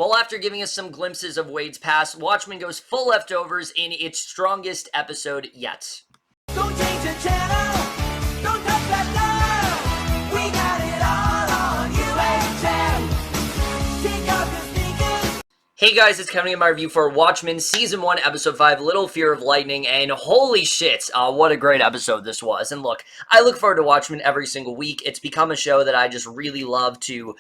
Well, after giving us some glimpses of Wade's past, Watchmen goes full leftovers in its strongest episode yet. Don't change the channel, don't touch that dial. We got it all on UHF. Take off your sneakers. Hey guys, it's Kevin in my review for Watchmen Season 1, Episode 5, Little Fear of Lightning, and holy shit, what a great episode this was. And look, I look forward to Watchmen every single week. It's become a show that I just really love to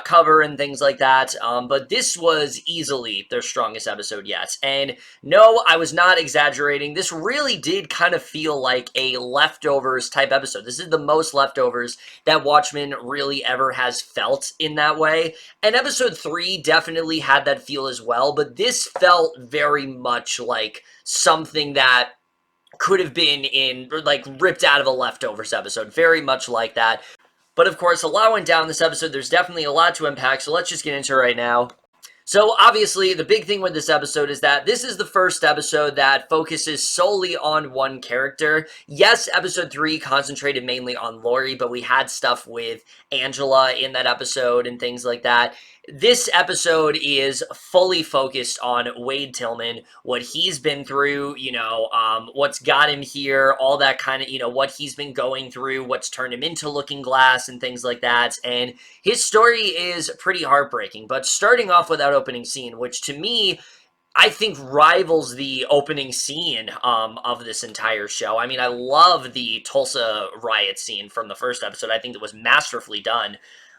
cover and things like that, but this was easily their strongest episode yet. And no, I was not exaggerating. This really did kind of feel like a leftovers type episode. This is the most leftovers that Watchmen really ever has felt in that way. And Episode 3 definitely had that feel as well, but this felt very much like something that could have been ripped out of a leftovers episode, very much like that. But of course, a lot went down this episode. There's definitely a lot to unpack, so let's just get into it right now. So obviously, the big thing with this episode is that this is the first episode that focuses solely on one character. Yes, episode 3 concentrated mainly on Lori, but we had stuff with Angela in that episode and things like that. This episode is fully focused on Wade Tillman, what he's been through, what's got him here, all that kind of, what he's been going through, what's turned him into Looking Glass and things like that. And his story is pretty heartbreaking. But starting off with that opening scene, which to me, I think rivals the opening scene of this entire show. I mean, I love the Tulsa riot scene from the first episode. I think it was masterfully done.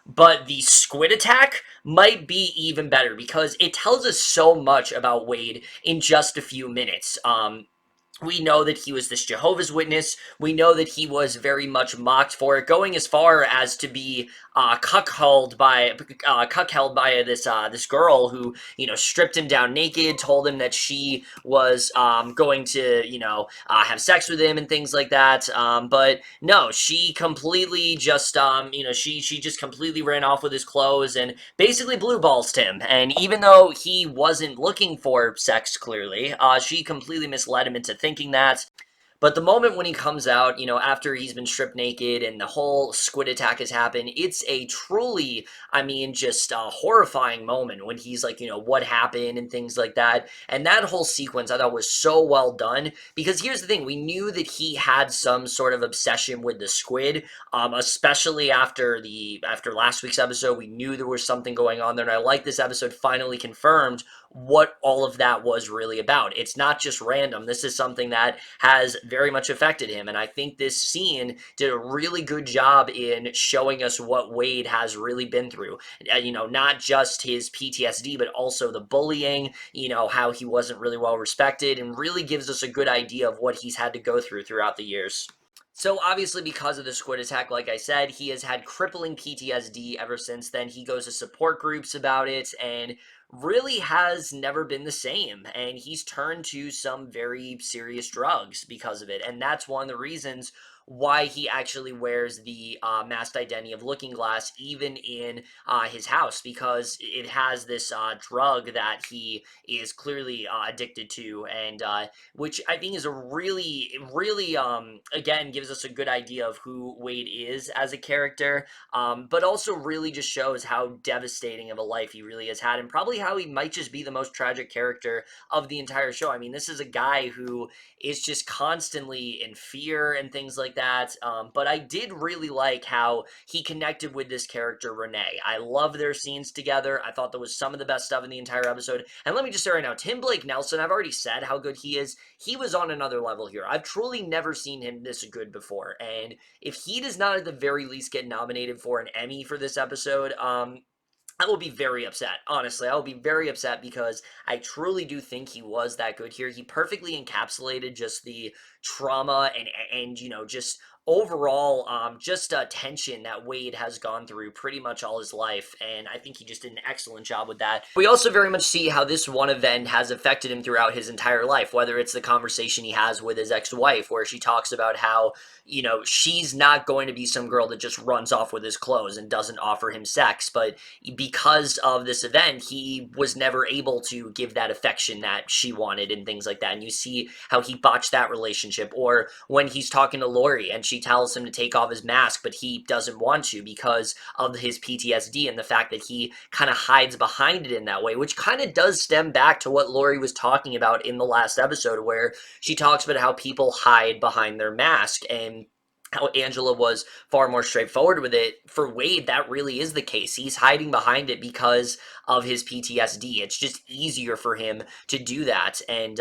But the squid attack might be even better because it tells us so much about Wade in just a few minutes. We know that he was this Jehovah's Witness. We know that he was very much mocked for it, going as far as to be cuckolded by this girl who, stripped him down naked, told him that she was going to, have sex with him and things like that. But no, she completely just, she just completely ran off with his clothes and basically blue balls him. And even though he wasn't looking for sex, clearly, she completely misled him into thinking that. But the moment when he comes out, after he's been stripped naked and the whole squid attack has happened, it's a truly, just a horrifying moment when he's like, what happened and things like that. And that whole sequence I thought was so well done because here's the thing. We knew that he had some sort of obsession with the squid, especially after last week's episode. We knew there was something going on there. And I like this episode finally confirmed what all of that was really about. It's not just random. This is something that has very much affected him, and I think this scene did a really good job in showing us what Wade has really been through. Not just his PTSD, but also the bullying, how he wasn't really well respected, and really gives us a good idea of what he's had to go through throughout the years. So obviously because of the squid attack, like I said, he has had crippling PTSD ever since then. He goes to support groups about it and really has never been the same. And he's turned to some very serious drugs because of it. And that's one of the reasons why he actually wears the masked identity of Looking Glass even in his house, because it has this drug that he is clearly addicted to, and which I think is a really, again, gives us a good idea of who Wade is as a character, but also really just shows how devastating of a life he really has had, and probably how he might just be the most tragic character of the entire show. I mean, this is a guy who is just constantly in fear and things like that, but I did really like how he connected with this character, Renee. I love their scenes together. I thought that was some of the best stuff in the entire episode, and let me just say right now, Tim Blake Nelson, I've already said how good he is. He was on another level here. I've truly never seen him this good before, and if he does not at the very least get nominated for an Emmy for this episode, I will be very upset. Honestly, I will be very upset because I truly do think he was that good here. He perfectly encapsulated just the trauma and just overall, tension that Wade has gone through pretty much all his life, and I think he just did an excellent job with that. We also very much see how this one event has affected him throughout his entire life, whether it's the conversation he has with his ex-wife, where she talks about how, she's not going to be some girl that just runs off with his clothes and doesn't offer him sex, but because of this event, he was never able to give that affection that she wanted and things like that, and you see how he botched that relationship. Or when he's talking to Lori, and she she tells him to take off his mask, but he doesn't want to because of his PTSD and the fact that he kind of hides behind it in that way, which kind of does stem back to what Lori was talking about in the last episode, where she talks about how people hide behind their mask, and how Angela was far more straightforward with it. For Wade, that really is the case. He's hiding behind it because of his PTSD. It's just easier for him to do that. And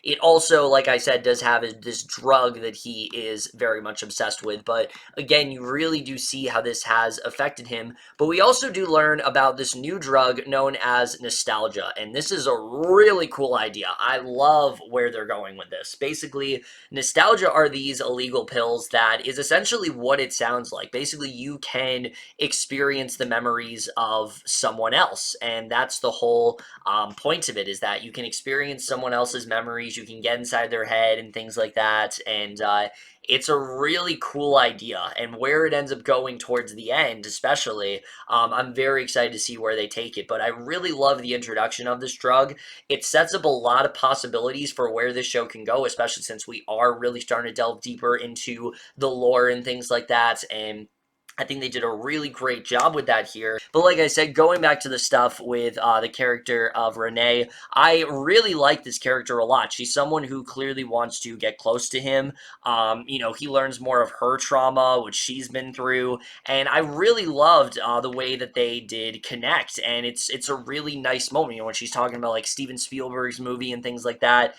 it also, like I said, does have this drug that he is very much obsessed with. But again, you really do see how this has affected him. But we also do learn about this new drug known as nostalgia. And this is a really cool idea. I love where they're going with this. Basically, nostalgia are these illegal pills that is essentially what it sounds like. Basically, you can experience the memories of someone else, and that's the whole point of it, is that you can experience someone else's memories, you can get inside their head and things like that, and it's a really cool idea, and where it ends up going towards the end, especially, I'm very excited to see where they take it, but I really love the introduction of this drug. It sets up a lot of possibilities for where this show can go, especially since we are really starting to delve deeper into the lore and things like that, and I think they did a really great job with that here. But like I said, going back to the stuff with the character of Renee, I really like this character a lot. She's someone who clearly wants to get close to him. He learns more of her trauma, which she's been through, and I really loved the way that they did connect, and it's a really nice moment, when she's talking about like Steven Spielberg's movie and things like that.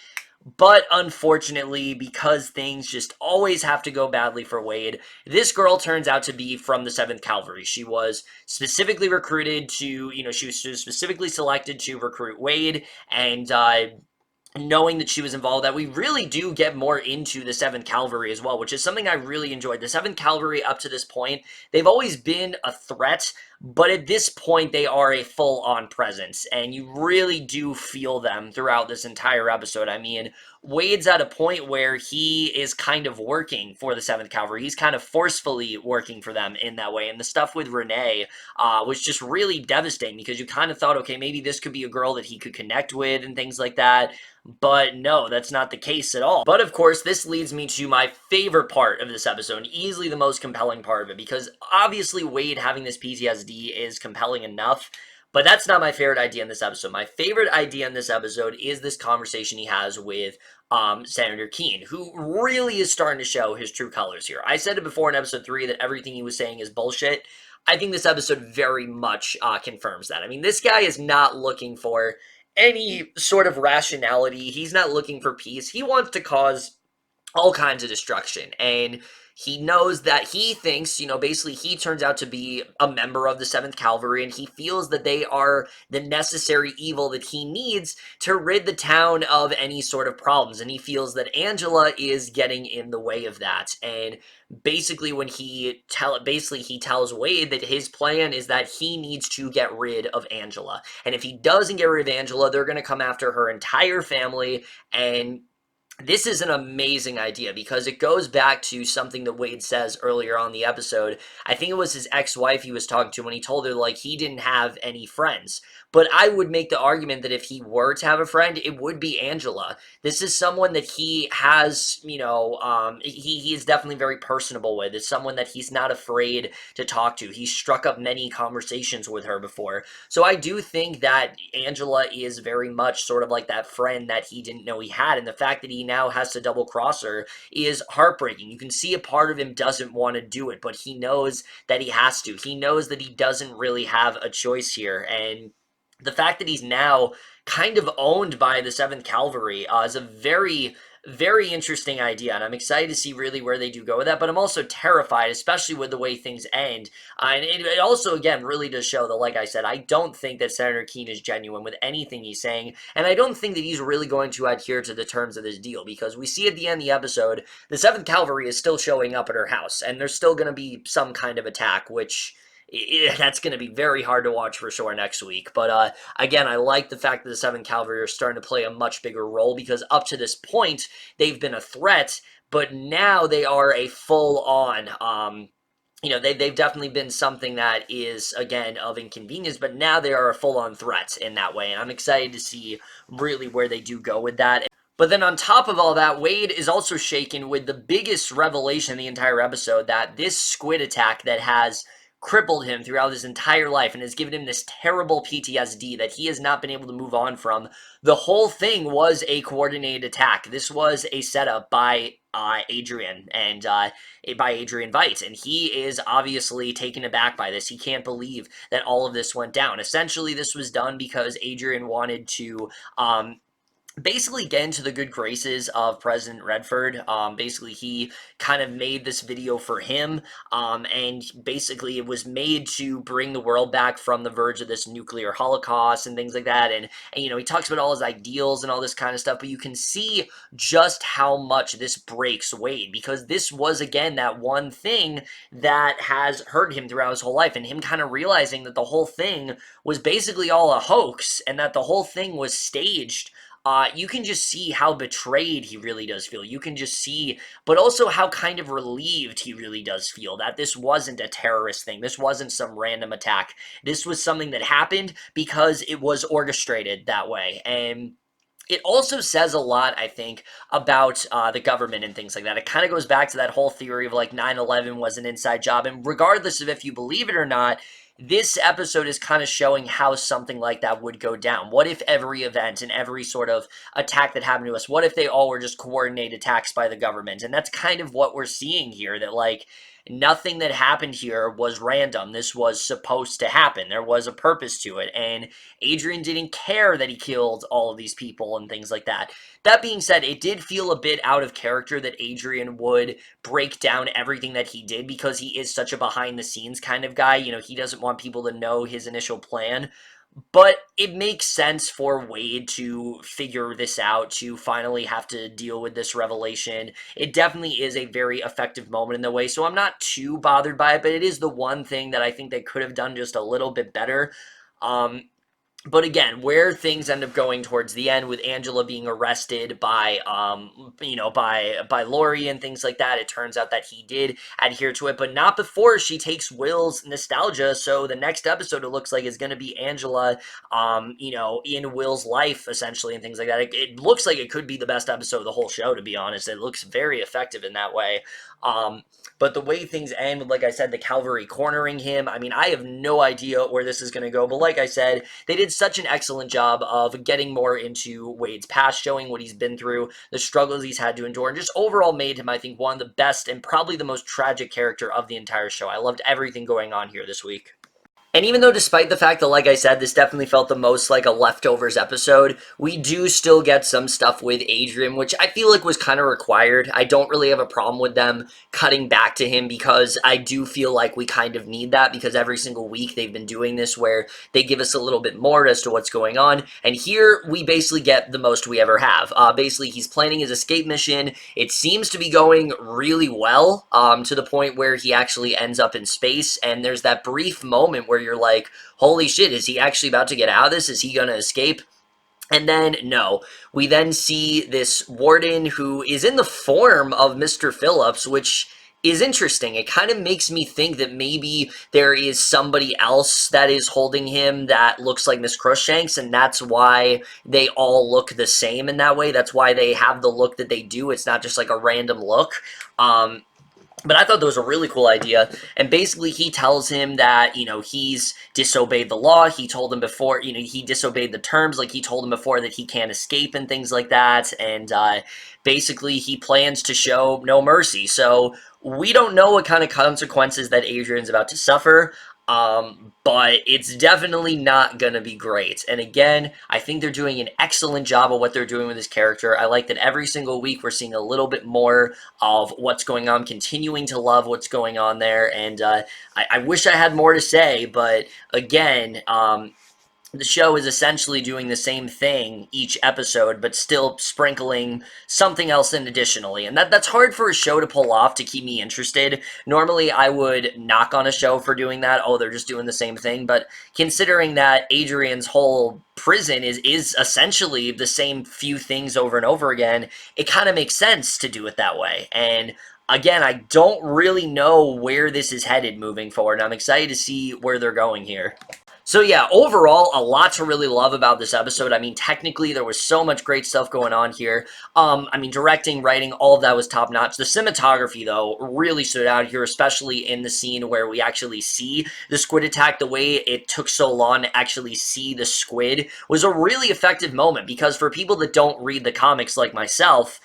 But unfortunately, because things just always have to go badly for Wade, this girl turns out to be from the 7th Cavalry. She was specifically recruited to, she was specifically selected to recruit Wade, and knowing that she was involved, that we really do get more into the 7th Cavalry as well, which is something I really enjoyed. The 7th Cavalry, up to this point, they've always been a threat, but at this point, they are a full-on presence, and you really do feel them throughout this entire episode. I mean, Wade's at a point where he is kind of working for the 7th Cavalry. He's kind of forcefully working for them in that way, and the stuff with Renee was just really devastating, because you kind of thought, okay, maybe this could be a girl that he could connect with and things like that. But no, that's not the case at all. But of course, this leads me to my favorite part of this episode, easily the most compelling part of it, because obviously Wade having this PTSD is compelling enough, but that's not my favorite idea in this episode. My favorite idea in this episode is this conversation he has with Senator Keene, who really is starting to show his true colors here. I said it before in episode 3 that everything he was saying is bullshit. I think this episode very much confirms that. I mean, this guy is not looking for any sort of rationality. He's not looking for peace. He wants to cause all kinds of destruction, and he knows that he thinks, basically he turns out to be a member of the 7th Cavalry, and he feels that they are the necessary evil that he needs to rid the town of any sort of problems, and he feels that Angela is getting in the way of that. And basically when he tells Wade that his plan is that he needs to get rid of Angela, and if he doesn't get rid of Angela, they're going to come after her entire family. And this is an amazing idea, because it goes back to something that Wade says earlier on the episode. I think it was his ex-wife he was talking to when he told her, like, he didn't have any friends. But I would make the argument that if he were to have a friend, it would be Angela. This is someone that he has, he is definitely very personable with. It's someone that he's not afraid to talk to. He's struck up many conversations with her before. So I do think that Angela is very much sort of like that friend that he didn't know he had. And the fact that he now has to double cross her is heartbreaking. You can see a part of him doesn't want to do it, but he knows that he has to. He knows that he doesn't really have a choice here. And the fact that he's now kind of owned by the 7th Cavalry is a very, very interesting idea, and I'm excited to see really where they do go with that, but I'm also terrified, especially with the way things end. And it also, again, really does show that, like I said, I don't think that Senator Keene is genuine with anything he's saying, and I don't think that he's really going to adhere to the terms of this deal, because we see at the end of the episode, the 7th Cavalry is still showing up at her house, and there's still going to be some kind of attack, which that's going to be very hard to watch for sure next week. But again, I like the fact that the 7th Cavalry are starting to play a much bigger role, because up to this point, they've been a threat, but now they are a full-on, they've definitely been something that is, again, of inconvenience, but now they are a full-on threat in that way, and I'm excited to see really where they do go with that. But then on top of all that, Wade is also shaken with the biggest revelation in the entire episode, that this squid attack that has crippled him throughout his entire life and has given him this terrible PTSD that he has not been able to move on from, the whole thing was a coordinated attack. This was a setup by Adrian and by Adrian Veidt, and he is obviously taken aback by this. He can't believe that all of this went down. Essentially, this was done because Adrian wanted to basically get into the good graces of President Redford. Basically, he kind of made this video for him, and basically it was made to bring the world back from the verge of this nuclear holocaust and things like that. And you know, he talks about all his ideals and all this kind of stuff, but you can see just how much this breaks Wade, because this was, again, that one thing that has hurt him throughout his whole life, and him kind of realizing that the whole thing was basically all a hoax and that the whole thing was staged. You can just see how betrayed he really does feel. You can just see, but also how kind of relieved he really does feel that this wasn't a terrorist thing. This wasn't some random attack. This was something that happened because it was orchestrated that way. And it also says a lot, I think, about the government and things like that. It kind of goes back to that whole theory of like 9/11 was an inside job. And regardless of if you believe it or not, this episode is kind of showing how something like that would go down. What if every event and every sort of attack that happened to us, what if they all were just coordinated attacks by the government? And that's kind of what we're seeing here, that like nothing that happened here was random. This was supposed to happen. There was a purpose to it, and Adrian didn't care that he killed all of these people and things like that. That being said, it did feel a bit out of character that Adrian would break down everything that he did, because he is such a behind-the-scenes kind of guy. You know, he doesn't want people to know his initial plan. But it makes sense for Wade to figure this out, to finally have to deal with this revelation. It definitely is a very effective moment in the way, so I'm not too bothered by it, but it is the one thing that I think they could have done just a little bit better. But again, where things end up going towards the end, with Angela being arrested by, by Laurie and things like that, it turns out that he did adhere to it, but not before she takes Will's nostalgia. So the next episode, it looks like, is going to be Angela, in Will's life, essentially, and things like that. It looks like it could be the best episode of the whole show, to be honest. It looks very effective in that way. But the way things end, like I said, the cavalry cornering him, I mean, I have no idea where this is going to go, but like I said, they did such an excellent job of getting more into Wade's past, showing what he's been through, the struggles he's had to endure, and just overall made him, I think, one of the best and probably the most tragic character of the entire show. I loved everything going on here this week. And even though, despite the fact that, like I said, this definitely felt the most like a leftovers episode, we do still get some stuff with Adrian, which I feel like was kind of required. I don't really have a problem with them cutting back to him, because I do feel like we kind of need that, because every single week they've been doing this where they give us a little bit more as to what's going on. And here we basically get the most we ever have. Basically, he's planning his escape mission. It seems to be going really well, to the point where he actually ends up in space. And there's that brief moment where you're like, holy shit, is he actually about to get out of this? Is he going to escape? And then, no. We then see this warden who is in the form of Mr. Phillips, which is interesting. It kind of makes me think that maybe there is somebody else that is holding him that looks like Miss Crookshanks, and that's why they all look the same in that way. That's why they have the look that they do. It's not just like a random look. But I thought that was a really cool idea. And basically, he tells him that, he's disobeyed the law. He told him before, he disobeyed the terms. Like, he told him before that he can't escape and things like that. And basically, he plans to show no mercy. So we don't know what kind of consequences that Adrian's about to suffer. But it's definitely not going to be great. And again, I think they're doing an excellent job of what they're doing with this character. I like that every single week we're seeing a little bit more of what's going on, continuing to love what's going on there. And I wish I had more to say, but again, the show is essentially doing the same thing each episode, but still sprinkling something else in additionally. And that's hard for a show to pull off to keep me interested. Normally, I would knock on a show for doing that. Oh, they're just doing the same thing. But considering that Adrian's whole prison is essentially the same few things over and over again, it kind of makes sense to do it that way. And again, I don't really know where this is headed moving forward, and I'm excited to see where they're going here. So yeah, overall, a lot to really love about this episode. I mean, technically, there was so much great stuff going on here. I mean, directing, writing, all of that was top notch. The cinematography, though, really stood out here, especially in the scene where we actually see the squid attack. The way it took so long to actually see the squid was a really effective moment, because for people that don't read the comics like myself,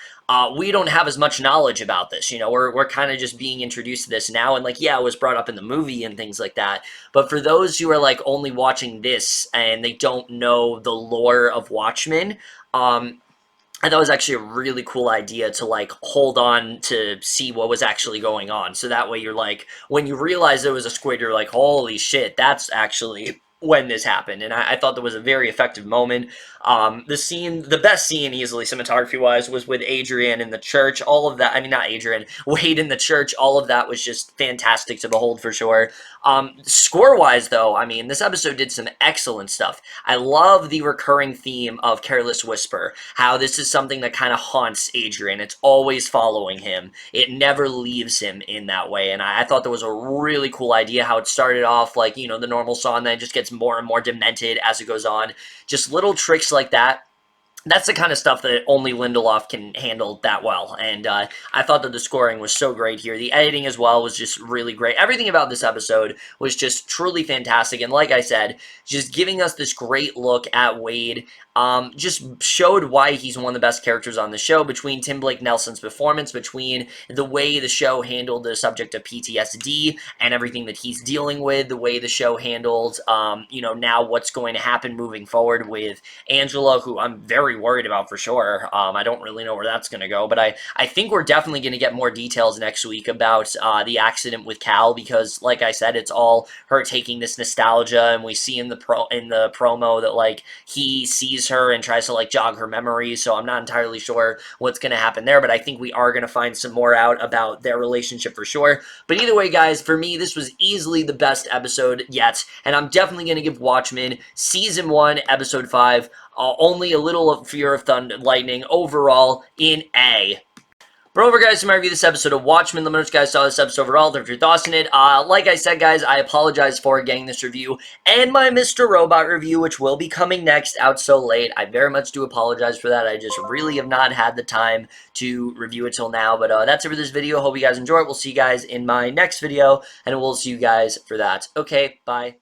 we don't have as much knowledge about this. You know, we're kind of just being introduced to this now, and like, yeah, it was brought up in the movie and things like that. But for those who are like only watching this and they don't know the lore of Watchmen, I thought it was actually a really cool idea to like hold on to see what was actually going on. So that way you're like, when you realize there was a squid, you're like, holy shit, that's actually when this happened. And I thought that was a very effective moment. The best scene easily cinematography-wise was with Adrian in the church. All of that, I mean, not Adrian, Wade in the church, all of that was just fantastic to behold for sure. Score-wise, though, I mean, this episode did some excellent stuff. I love the recurring theme of Careless Whisper, how this is something that kind of haunts Adrian. It's always following him. It never leaves him in that way, and I thought that was a really cool idea, how it started off like, you know, the normal song, then it just gets more and more demented as it goes on. Just little tricks like that. That's the kind of stuff that only Lindelof can handle that well, and I thought that the scoring was so great here. The editing as well was just really great. Everything about this episode was just truly fantastic, and like I said, just giving us this great look at Wade, just showed why he's one of the best characters on the show, between Tim Blake Nelson's performance, between the way the show handled the subject of PTSD and everything that he's dealing with, the way the show handled, you know, now what's going to happen moving forward with Angela, who I'm very worried about for sure. I don't really know where that's going to go, but I think we're definitely going to get more details next week about the accident with Cal, because like I said, it's all her taking this nostalgia, and we see in the promo that like he sees her and tries to like jog her memory, so I'm not entirely sure what's going to happen there, but I think we are going to find some more out about their relationship for sure. But either way, guys, for me, this was easily the best episode yet, and I'm definitely going to give Watchmen Season 1, Episode 5, only a little of Fear of Thunder Lightning overall in A. But over, guys, to my review of this episode of Watchmen. Let me know what you guys saw this episode overall. If your thoughts on it. Like I said, guys, I apologize for getting this review and my Mr. Robot review, which will be coming next, out so late. I very much do apologize for that. I just really have not had the time to review it till now. But that's it for this video. Hope you guys enjoy it. We'll see you guys in my next video, and we'll see you guys for that. Okay, bye.